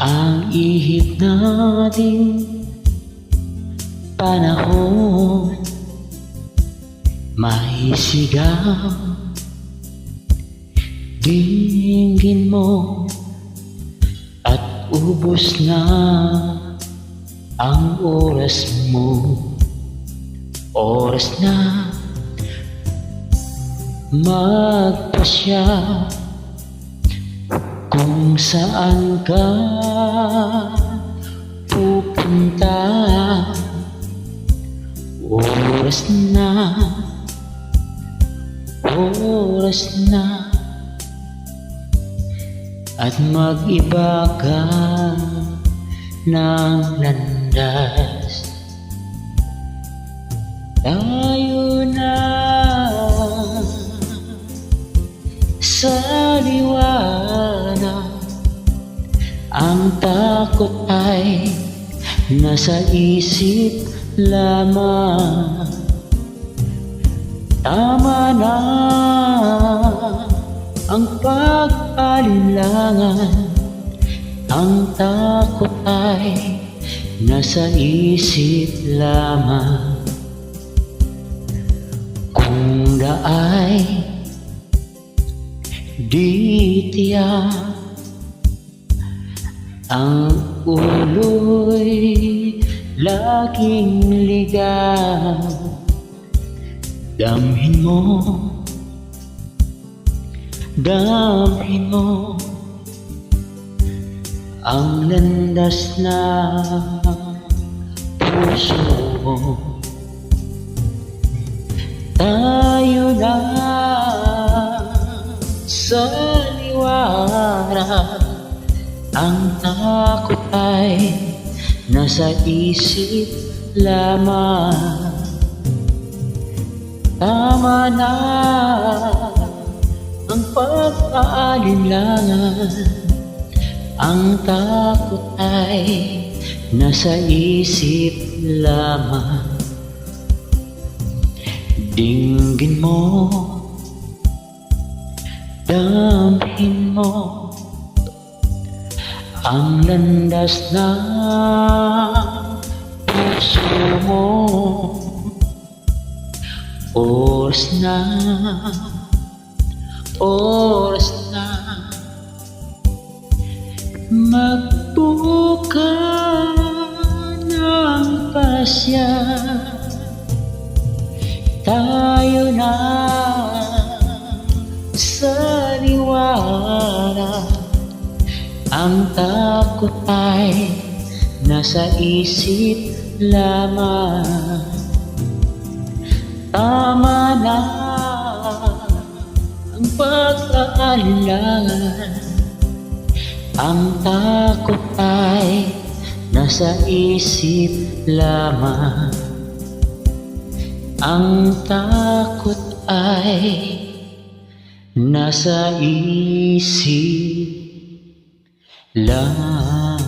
Ang ihip nating panahon maisigaw. Dinggin mo at ubos na ang oras mo. Oras na magpasya kung saan ka pupunta. Oras na, oras na, at mag-iba ka ng landas. Tayo na sa liwanag. Ang takot ay nasa isip lamang. Tama na ang pag-alinlangan. Ang takot ay nasa isip lamang. Kung daay di tiyak, ang ulo'y laging ligaw. Damhin mo, damhin mo ang landas na puso mo. Tayo na sa liwanag. Ang takot ay nasa isip lamang. Tama na ang pag-aalinlangan. Ang takot ay nasa isip lamang. Dinggin mo, damhin mo ang landas ng puso mo. Oras na, oras na, magbuka ng pasya. Tayo na sa liwanag. Ang takot ay nasa isip lamang. Tama na ang pag-aalinlangan. Ang takot ay nasa isip lamang. Ang takot ay nasa isip lamang.